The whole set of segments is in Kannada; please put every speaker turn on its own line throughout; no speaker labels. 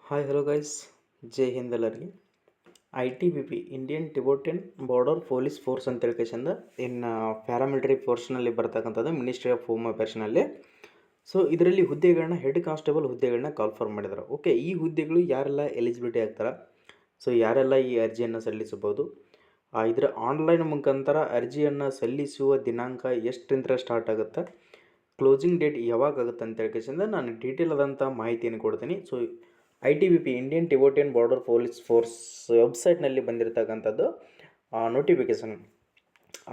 ಹಾಯ್ ಹಲೋ ಗೈಸ್, ಜೈ ಹಿಂದ್ ಎಲ್ಲರಿಗೆ. I T B P Indian Tibetan border police force ಅಂತ ಹೇಳ್ಕೇಶಂದ ಇನ್ನು ಪ್ಯಾರಾಮಿಲಿಟರಿ ಫೋರ್ಸ್ನಲ್ಲಿ ಬರ್ತಕ್ಕಂಥದ್ದು ಮಿನಿಸ್ಟ್ರಿ ಆಫ್ ಹೋಮ್ ಅಫೇರ್ಸ್ನಲ್ಲಿ. ಸೊ ಇದರಲ್ಲಿ ಹುದ್ದೆಗಳನ್ನ ಹೆಡ್ ಕಾನ್ಸ್ಟೇಬಲ್ ಹುದ್ದೆಗಳನ್ನ ಕಾಲ್ಫರ್ ಮಾಡಿದ್ದಾರೆ. ಓಕೆ, ಈ ಹುದ್ದೆಗಳು ಯಾರೆಲ್ಲ ಎಲಿಜಿಬಿಲಿಟಿ ಆಗ್ತಾರೆ, ಸೊ ಯಾರೆಲ್ಲ ಈ ಅರ್ಜಿಯನ್ನು ಸಲ್ಲಿಸಬಹುದು, ಇದರ ಆನ್ಲೈನ್ ಮುಖಾಂತರ ಅರ್ಜಿಯನ್ನು ಸಲ್ಲಿಸುವ ದಿನಾಂಕ ಎಷ್ಟರಿಂದ ಸ್ಟಾರ್ಟ್ ಆಗುತ್ತೆ, ಕ್ಲೋಸಿಂಗ್ ಡೇಟ್ ಯಾವಾಗ ಆಗುತ್ತೆ ಅಂತ ಹೇಳ್ಕೇಶಂದ ನಾನು ಡೀಟೇಲ್ ಆದಂಥ ಮಾಹಿತಿಯನ್ನು ಕೊಡ್ತೀನಿ. So I T B P Indian Tibetan border police force ವೆಬ್ಸೈಟ್ನಲ್ಲಿ ಬಂದಿರತಕ್ಕಂಥದ್ದು ನೋಟಿಫಿಕೇಷನ್.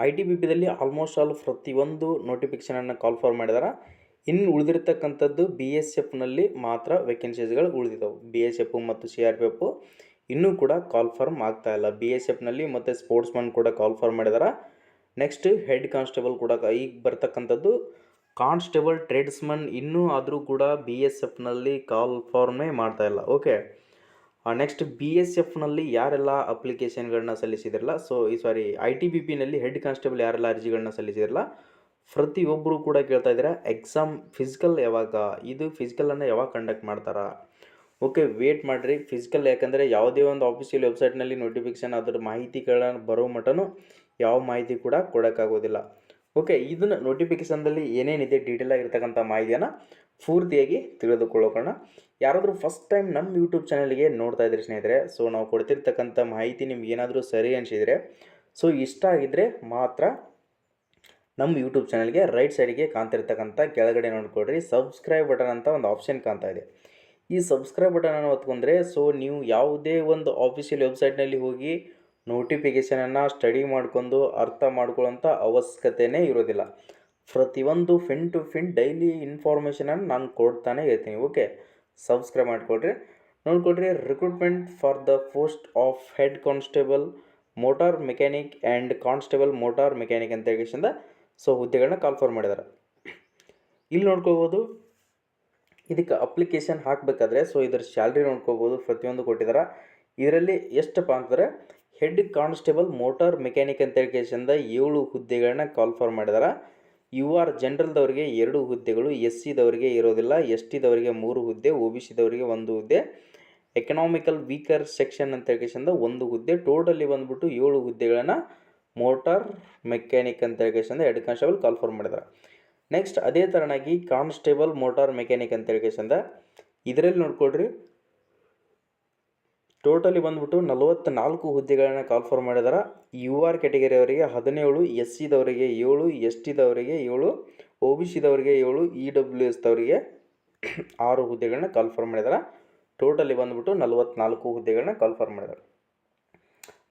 ಐ ಟಿ ಬಿ ಪಿದಲ್ಲಿ ಆಲ್ಮೋಸ್ಟ್ ಆಲ್ ಪ್ರತಿಯೊಂದು ನೋಟಿಫಿಕೇಷನನ್ನು ಕಾಲ್ಫರ್ ಮಾಡಿದಾರೆ. ಇನ್ನು ಉಳಿದಿರ್ತಕ್ಕಂಥದ್ದು ಬಿ ಎಸ್ ಎಫ್ನಲ್ಲಿ ಮಾತ್ರ ವೇಕೆನ್ಸೀಸ್ಗಳು ಉಳಿದಿದ್ದಾವೆ. ಬಿ ಎಸ್ ಎಫ್ ಮತ್ತು ಸಿ ಆರ್ ಪಿ ಎಫ್ ಇನ್ನೂ ಕೂಡ ಕಾಲ್ಫರ್ಮ್ ಆಗ್ತಾ ಇಲ್ಲ. ಬಿ ಎಸ್ ಎಫ್ನಲ್ಲಿ ಮತ್ತು ಸ್ಪೋರ್ಟ್ಸ್ಮನ್ ಕೂಡ ಕಾಲ್ಫರ್ ಮಾಡಿದಾರೆ. ನೆಕ್ಸ್ಟ್ ಹೆಡ್ ಕಾನ್ಸ್ಟೇಬಲ್ ಕೂಡ ಈಗ ಬರ್ತಕ್ಕಂಥದ್ದು ಕಾನ್ಸ್ಟೇಬಲ್ ಟ್ರೇಡ್ಸ್ಮನ್ ಇನ್ನೂ ಆದರೂ ಕೂಡ ಬಿ ಎಸ್ ಎಫ್ನಲ್ಲಿ ಕಾಲ್ ಫಾರ್ಮೇ ಮಾಡ್ತಾ ಇಲ್ಲ. ಓಕೆ, ನೆಕ್ಸ್ಟ್ ಬಿ ಎಸ್ ಎಫ್ನಲ್ಲಿ ಯಾರೆಲ್ಲ ಅಪ್ಲಿಕೇಶನ್ಗಳನ್ನ ಸಲ್ಲಿಸಿದಿರಲ್ಲ, ಐ ಟಿ ಬಿ ಪಿನಲ್ಲಿ ಹೆಡ್ ಕಾನ್ಸ್ಟೇಬಲ್ ಯಾರೆಲ್ಲ ಅರ್ಜಿಗಳನ್ನ ಸಲ್ಲಿಸಿದಿರಲ್ಲ, ಪ್ರತಿಯೊಬ್ಬರು ಕೂಡ ಕೇಳ್ತಾ ಇದ್ದಾರೆ ಎಕ್ಸಾಮ್ ಫಿಸಿಕಲ್ ಯಾವಾಗ, ಇದು ಫಿಸಿಕಲನ್ನು ಯಾವಾಗ ಕಂಡಕ್ಟ್ ಮಾಡ್ತಾರಾ. ಓಕೆ, ವೇಟ್ ಮಾಡಿರಿ ಫಿಸಿಕಲ್, ಯಾಕಂದರೆ ಯಾವುದೇ ಒಂದು ಆಫೀಷಿಯಲ್ ವೆಬ್ಸೈಟ್ನಲ್ಲಿ ನೋಟಿಫಿಕೇಷನ್ ಅದರ ಮಾಹಿತಿಗಳನ್ನ ಬರೋ ಮಟ್ಟನೂ ಯಾವ ಮಾಹಿತಿ ಕೂಡ ಕೊಡೋಕ್ಕಾಗೋದಿಲ್ಲ. ಓಕೆ, ಇದನ್ನು ನೋಟಿಫಿಕೇಷನ್ದಲ್ಲಿ ಏನೇನಿದೆ ಡೀಟೇಲ್ ಆಗಿರ್ತಕ್ಕಂಥ ಮಾಹಿತಿಯನ್ನು ಪೂರ್ತಿಯಾಗಿ ತಿಳಿದುಕೊಳ್ಳೋಣ. ಯಾರಾದರೂ ಫಸ್ಟ್ ಟೈಮ್ ನಮ್ಮ ಯೂಟ್ಯೂಬ್ ಚಾನಲ್ಗೆ ನೋಡ್ತಾ ಇದ್ರಿ ಸ್ನೇಹಿತರೆ, ಸೊ ನಾವು ಕೊಡ್ತಿರ್ತಕ್ಕಂಥ ಮಾಹಿತಿ ನಿಮ್ಗೆ ಏನಾದರೂ ಸರಿ ಅನಿಸಿದರೆ, ಸೊ ಇಷ್ಟ ಆಗಿದ್ದರೆ ಮಾತ್ರ ನಮ್ಮ ಯೂಟ್ಯೂಬ್ ಚಾನಲ್ಗೆ ರೈಟ್ ಸೈಡಿಗೆ ಕಾಣ್ತಿರ್ತಕ್ಕಂಥ ಕೆಳಗಡೆ ನೋಡ್ಕೊಳ್ರಿ ಸಬ್ಸ್ಕ್ರೈಬ್ ಬಟನ್ ಅಂತ ಒಂದು ಆಪ್ಷನ್ ಕಾಣ್ತಾ ಇದೆ. ಈ ಸಬ್ಸ್ಕ್ರೈಬ್ ಬಟನನ್ನು ಒತ್ಕೊಂಡ್ರೆ ಸೊ ನೀವು ಯಾವುದೇ ಒಂದು ಆಫೀಷಿಯಲ್ ವೆಬ್ಸೈಟ್ನಲ್ಲಿ ಹೋಗಿ ನೋಟಿಫಿಕೇಷನನ್ನು ಸ್ಟಡಿ ಮಾಡ್ಕೊಂಡು ಅರ್ಥ ಮಾಡ್ಕೊಳ್ಳೋಂಥ ಅವಶ್ಯಕತೆಯೇ ಇರೋದಿಲ್ಲ. ಪ್ರತಿಯೊಂದು ಫಿನ್ ಟು ಫಿನ್ ಡೈಲಿ ಇನ್ಫಾರ್ಮೇಷನನ್ನು ನಾನು ಕೊಡ್ತಾನೆ ಇರ್ತೀನಿ. ಓಕೆ, ಸಬ್ಸ್ಕ್ರೈಬ್ ಮಾಡಿಕೊಡ್ರಿ. ನೋಡ್ಕೊಡ್ರಿ, recruitment for the post of head constable motor mechanic and constable motor mechanic ಅಂತ ಹೇಳಿಂದ ಸೊ ಹುದ್ದೆಗಳನ್ನ ಕಾಲ್ಫರ್ ಮಾಡಿದ್ದಾರೆ. ಇಲ್ಲಿ ನೋಡ್ಕೋಬೋದು, ಇದಕ್ಕೆ ಅಪ್ಲಿಕೇಶನ್ ಹಾಕಬೇಕಾದ್ರೆ ಸೊ ಇದರ ಸ್ಯಾಲ್ರಿ ನೋಡ್ಕೋಬೋದು, ಪ್ರತಿಯೊಂದು ಕೊಟ್ಟಿದ್ದಾರೆ. ಇದರಲ್ಲಿ ಎಷ್ಟಪ್ಪ ಅಂತಂದರೆ ಹೆಡ್ ಕಾನ್ಸ್ಟೇಬಲ್ ಮೋಟಾರ್ ಮೆಕ್ಯಾನಿಕ್ ಅಂತ ಹೇಳಿಂದ 7 ಹುದ್ದೆಗಳನ್ನ ಕಾಲ್ಫರ್ ಮಾಡಿದ್ದಾರೆ. ಯು ಆರ್ ಜನರಲ್ದವರಿಗೆ 2 ಹುದ್ದೆಗಳು, ಎಸ್ ಸಿದವರಿಗೆ ಇರೋದಿಲ್ಲ, ಎಸ್ ಟಿದವರಿಗೆ 3 ಹುದ್ದೆ, ಒ ಬಿ ಸಿದವರಿಗೆ 1 ಹುದ್ದೆ, ಎಕನಾಮಿಕಲ್ ವೀಕರ್ ಸೆಕ್ಷನ್ ಅಂತ ಹೇಳಿಂದ 1 ಹುದ್ದೆ. ಟೋಟಲಿ ಬಂದುಬಿಟ್ಟು 7 ಹುದ್ದೆಗಳನ್ನು ಮೋಟಾರ್ ಮೆಕ್ಯಾನಿಕ್ ಅಂತ ಹೇಳಿಂದ ಹೆಡ್ ಕಾನ್ಸ್ಟೇಬಲ್ ಕಾಲ್ಫರ್ ಮಾಡಿದ್ದಾರೆ. ನೆಕ್ಸ್ಟ್ ಅದೇ ಥರನಾಗಿ ಕಾನ್ಸ್ಟೇಬಲ್ ಮೋಟಾರ್ ಮೆಕ್ಯಾನಿಕ್ ಅಂತ ಹೇಳಿಂದ ಇದರಲ್ಲಿ ನೋಡ್ಕೊಳ್ರಿ, ಟೋಟಲಿ ಬಂದ್ಬಿಟ್ಟು 44 ಹುದ್ದೆಗಳನ್ನು ಕಾಲ್ಫರ್ ಮಾಡಿದ್ದಾರೆ. ಯು ಆರ್ ಕ್ಯಾಟಗರಿಯವರಿಗೆ 17, ಎಸ್ ಸಿದವರಿಗೆ 7, ಎಸ್ ಟಿದವರಿಗೆ 7, ಒ ಬಿ ಸಿದವರಿಗೆ 7, ಇ ಡಬ್ಲ್ಯೂ ಎಸ್ದವರಿಗೆ 6 ಹುದ್ದೆಗಳನ್ನ ಕಾಲ್ಫರ್ ಮಾಡಿದ್ದಾರೆ. ಟೋಟಲಿ ಬಂದ್ಬಿಟ್ಟು 44 ಹುದ್ದೆಗಳನ್ನ ಕಾಲ್ಫರ್ ಮಾಡಿದ್ದಾರೆ.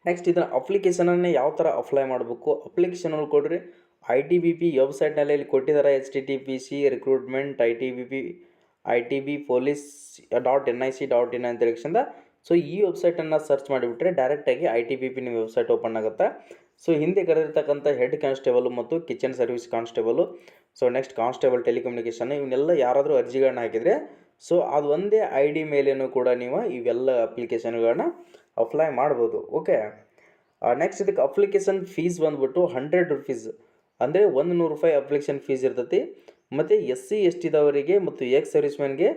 ನೆಕ್ಸ್ಟ್ ಇದನ್ನು ಅಪ್ಲಿಕೇಶನನ್ನು ಯಾವ ಥರ ಅಪ್ಲೈ ಮಾಡಬೇಕು, ಅಪ್ಲಿಕೇಶನ್ ಕೊಡ್ರಿ ಐ ಟಿ ಬಿ ಪಿ ವೆಬ್ಸೈಟ್ನಲ್ಲಿ ಇಲ್ಲಿ ಕೊಟ್ಟಿದ್ದಾರೆ. HTTPC recruitment I T B police .nic.in ಅಂತ ಹೇಳಿಂದ ಸೊ ಈ ವೆಬ್ಸೈಟನ್ನು ಸರ್ಚ್ ಮಾಡಿಬಿಟ್ರೆ ಡೈರೆಕ್ಟಾಗಿ ಐ ಟಿ ಬಿ ಪಿ ನಿಮ್ಮ ವೆಬ್ಸೈಟ್ ಓಪನ್ ಆಗುತ್ತೆ. ಸೊ ಹಿಂದೆ ಕರೆದಿರ್ತಕ್ಕಂಥ ಹೆಡ್ ಕಾನ್ಸ್ಟೇಬಲು ಮತ್ತು kitchen service constable, so next constable telecommunication, ಇವನ್ನೆಲ್ಲ ಯಾರಾದರೂ ಅರ್ಜಿಗಳನ್ನ ಹಾಕಿದರೆ ಸೊ ಅದು ಒಂದೇ ಐ ಡಿ ಮೇಲೇನೂ ಕೂಡ ನೀವು ಇವೆಲ್ಲ ಅಪ್ಲಿಕೇಶನ್ಗಳನ್ನ ಅಪ್ಲೈ ಮಾಡ್ಬೋದು. ಓಕೆ, ನೆಕ್ಸ್ಟ್ ಇದಕ್ಕೆ ಅಪ್ಲಿಕೇಶನ್ ಫೀಸ್ ಬಂದುಬಿಟ್ಟು 100 ರೂಪೀಸ್, ಅಂದರೆ 100 ರೂಪಾಯಿ ಅಪ್ಲಿಕೇಶನ್ ಫೀಸ್ ಇರ್ತೈತಿ. ಮತ್ತು ಎಸ್ ಸಿ ಎಸ್ ಟಿದವರಿಗೆ ಮತ್ತು ಎಕ್ಸ್ ಸರ್ವಿಸ್ಮೆನ್ಗೆ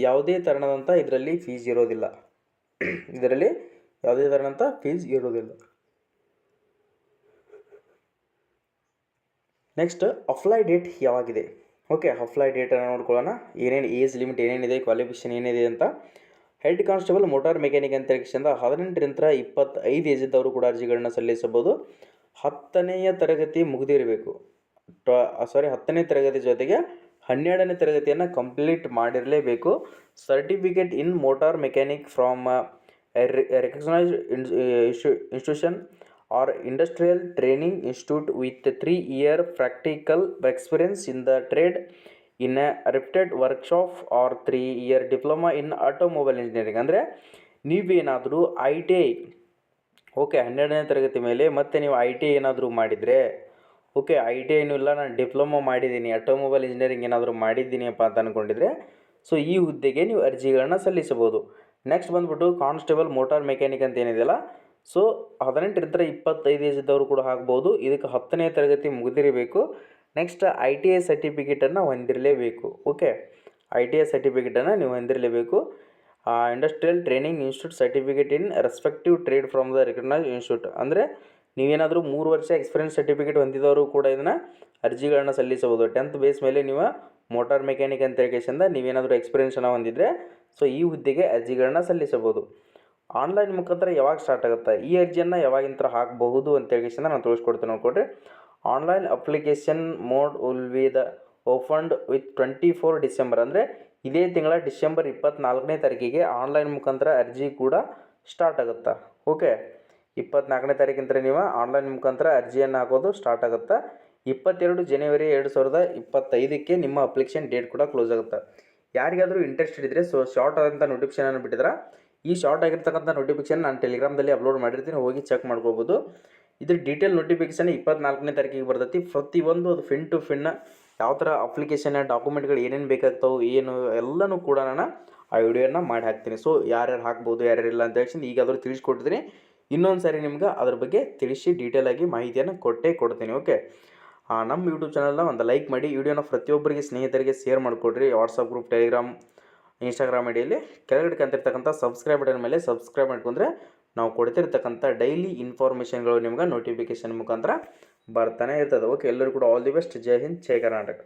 ಯಾವುದೇ ಥರನಾದಂಥ ಇದರಲ್ಲಿ ಫೀಸ್ ಇರೋದಿಲ್ಲ. ನೆಕ್ಸ್ಟ್ ಅಪ್ಲೈ ಡೇಟ್ ಯಾವಾಗಿದೆ. ಓಕೆ, ಅಪ್ಲೈ ಡೇಟನ್ನು ನೋಡ್ಕೊಳ್ಳೋಣ. ಏನೇನು ಏಜ್ ಲಿಮಿಟ್ ಏನೇನಿದೆ, ಕ್ವಾಲಿಫಿಕೇಷನ್ ಏನಿದೆ ಅಂತ. ಹೆಡ್ ಕಾನ್ಸ್ಟೇಬಲ್ ಮೋಟಾರ್ ಮೆಕ್ಯಾನಿಕ್ ಅಂತ ಹೇಳಿಂದ 18ರಿಂದ 25 ಏಜ್ ಇದ್ದವರು ಕೂಡ ಅರ್ಜಿಗಳನ್ನ ಸಲ್ಲಿಸಬಹುದು. 10ನೇ ತರಗತಿ ಮುಗಿದಿರಬೇಕು. 10ನೇ ತರಗತಿ ಜೊತೆಗೆ 12ನೇ ತರಗತಿಯನ್ನು ಕಂಪ್ಲೀಟ್ ಮಾಡಿರಲೇಬೇಕು. Certificate in motor mechanic from recognised institution or industrial training institute with 3 year practical experience in the trade in a reputed workshop or 3 year diploma in automobile engineering. ಅಂದರೆ ನೀವೇನಾದರೂ ಐ ಟಿ ಐ, ಓಕೆ 12ನೇ ತರಗತಿ ಮೇಲೆ ಮತ್ತೆ ನೀವು ಐ ಟಿ ಐ ಏನಾದರೂ ಮಾಡಿದರೆ, ಓಕೆ ಐ ಟಿ ಐನೂ ಇಲ್ಲ ನಾನು ಡಿಪ್ಲೊಮಾ ಮಾಡಿದ್ದೀನಿ, ಆಟೋಮೊಬೈಲ್ ಇಂಜಿನಿಯರಿಂಗ್ ಏನಾದರೂ ಮಾಡಿದ್ದೀನಿಯಪ್ಪ ಅಂತ ಅಂದ್ಕೊಂಡಿದ್ರೆ ಸೊ ಈ ಹುದ್ದೆಗೆ ನೀವು ಅರ್ಜಿಗಳನ್ನ ಸಲ್ಲಿಸಬಹುದು. ನೆಕ್ಸ್ಟ್ ಬಂದುಬಿಟ್ಟು ಕಾನ್ಸ್ಟೇಬಲ್ ಮೋಟಾರ್ ಮೆಕ್ಯಾನಿಕ್ ಅಂತ ಏನಿದೆಯಲ್ಲ, ಸೊ 18ರಿಂದ 25 ಏಜ್ ಇದ್ದವರು ಕೂಡ ಆಗ್ಬೋದು. ಇದಕ್ಕೆ 10ನೇ ತರಗತಿ ಮುಗಿದಿರಬೇಕು. ನೆಕ್ಸ್ಟ್ ಐ ಟಿ ಐ ಸರ್ಟಿಫಿಕೇಟನ್ನು ಹೊಂದಿರಲೇಬೇಕು. ಓಕೆ, ಐ ಟಿ ಐ ಸರ್ಟಿಫಿಕೇಟನ್ನು ನೀವು ಹೊಂದಿರಲೇಬೇಕು. Industrial training institute certificate in respective trade from the recognise institute. ಅಂದರೆ ನೀವೇನಾದರೂ 3 ವರ್ಷ ಎಕ್ಸ್ಪೀರಿಯನ್ಸ್ ಸರ್ಟಿಫಿಕೇಟ್ ಹೊಂದಿದವರು ಕೂಡ ಇದನ್ನು ಅರ್ಜಿಗಳನ್ನ ಸಲ್ಲಿಸಬಹುದು. 10th ಬೇಸ್ ಮೇಲೆ ನೀವು ಮೋಟಾರ್ ಮೆಕ್ಯಾನಿಕ್ ಅಂತ ಹೇಳಿಕೆಸಿಂದ ನೀವೇನಾದರೂ ಎಕ್ಸ್ಪೀರಿಯನ್ಸನ್ನು ಹೊಂದಿದ್ರೆ ಸೊ ಈ ಹುದ್ದೆಗೆ ಅರ್ಜಿಗಳನ್ನ ಸಲ್ಲಿಸಬಹುದು. ಆನ್ಲೈನ್ ಮುಖಾಂತರ ಯಾವಾಗ ಸ್ಟಾರ್ಟ್ ಆಗುತ್ತೆ, ಈ ಅರ್ಜಿಯನ್ನು ಯಾವಾಗಿಂತ ಹಾಕಬಹುದು ಅಂತ ಹೇಳಿಕೆಸಿಂದ ನಾನು ತೋರಿಸ್ಕೊಡ್ತೀನಿ ನೋಡ್ಕೊಡ್ರಿ. Online application mode will be the opened with 24 December. ಅಂದರೆ ಇದೇ ತಿಂಗಳ ಡಿಸೆಂಬರ್ 24ನೇ ತಾರೀಕಿಗೆ ಆನ್ಲೈನ್ ಮುಖಾಂತರ ಅರ್ಜಿ ಕೂಡ ಸ್ಟಾರ್ಟ್ ಆಗುತ್ತಾ. ಓಕೆ, 24ನೇ ತಾರೀಕಿಂದ ನೀವು ಆನ್ಲೈನ್ ಮುಖಾಂತರ ಅರ್ಜಿಯನ್ನು ಹಾಕೋದು ಸ್ಟಾರ್ಟ್ ಆಗುತ್ತೆ. 22 ಜನವರಿ 2025ಕ್ಕೆ ನಿಮ್ಮ ಅಪ್ಲಿಕೇಶನ್ ಡೇಟ್ ಕೂಡ ಕ್ಲೋಸ್ ಆಗುತ್ತೆ. ಯಾರಿಗಾದರೂ ಇಂಟ್ರೆಸ್ಟೆಡ್ ಇದ್ದರೆ ಸೊ ಶಾರ್ಟ್ ಆದಂಥ ನೋಟಿಫಿಕೇಶನ್ ಬಿಟ್ಟಿದ್ರೆ ಈ ಶಾರ್ಟ್ ಆಗಿರ್ತಕ್ಕಂಥ ನೋಟಿಫಿಕೇಶನ್ ನಾನು ಟೆಲಿಗ್ರಾಮ್ದಲ್ಲಿ ಅಪ್ಲೋಡ್ ಮಾಡಿರ್ತೀನಿ, ಹೋಗಿ ಚೆಕ್ ಮಾಡ್ಕೋಬೋದು. ಇದ್ರ ಡೀಟೇಲ್ ನೋಟಿಫಿಕೇಶನ್ 24ನೇ ತಾರೀಕಿಗೆ ಬರ್ತೈತಿ. ಪ್ರತಿಯೊಂದು ಅದು ಫಿನ್ ಟು ಫಿನ್ನ ಯಾವ ಥರ ಅಪ್ಲಿಕೇಶನ್ ಡಾಕ್ಯುಮೆಂಟ್ಗಳು ಏನೇನು ಬೇಕಾಗ್ತಾವೆ ಏನು ಎಲ್ಲನೂ ಕೂಡ ನಾನು ಆ ವಿಡಿಯೋನ ಮಾಡಿ ಹಾಕ್ತೀನಿ. ಸೊ ಯಾರ್ಯಾರು ಹಾಕ್ಬೋದು ಯಾರ್ಯಾರಿಲ್ಲ ಅಂತ ಹೇಳಿ ಈಗಾದರೂ ತಿಳಿಸ್ಕೊಟ್ಟಿದ್ದೀನಿ. ಇನ್ನೊಂದು ಸಾರಿ ನಿಮ್ಗೆ ಅದ್ರ ಬಗ್ಗೆ ತಿಳಿಸಿ ಡೀಟೇಲಾಗಿ ಮಾಹಿತಿಯನ್ನು ಕೊಡ್ತೀನಿ. ಓಕೆ, ನಮ್ಮ ಯೂಟ್ಯೂಬ್ ಚಾನಲ್ನ ಒಂದು ಲೈಕ್ ಮಾಡಿ, ವಿಡಿಯೋನ ಪ್ರತಿಯೊಬ್ಬರಿಗೆ ಸ್ನೇಹಿತರಿಗೆ ಶೇರ್ ಮಾಡಿಕೊಡ್ರಿ. ವಾಟ್ಸಪ್ ಗ್ರೂಪ್, ಟೆಲಿಗ್ರಾಮ್, ಇನ್ಸ್ಟಾಗ್ರಾಮ್ ಐಡಿಯಲ್ಲಿ ಕೆಳಗಡೆ ಕಂತಿರ್ತಕ್ಕಂಥ ಸಬ್ಸ್ಕ್ರೈಬ್ ಬಟನ್ ಮೇಲೆ ಸಬ್ಸ್ಕ್ರೈಬ್ ಮಾಡ್ಕೊಂಡ್ರೆ ನಾವು ಕೊಡ್ತಿರ್ತಕ್ಕಂಥ ಡೈಲಿ ಇನ್ಫಾರ್ಮೇಷನ್ಗಳು ನಿಮ್ಗೆ ನೋಟಿಫಿಕೇಶನ್ ಮುಖಾಂತರ ಬರ್ತಾನೆ ಇರ್ತದೆ. ಓಕೆ, ಎಲ್ಲರೂ ಕೂಡ all the best. Jai Hind, Jai Karnataka.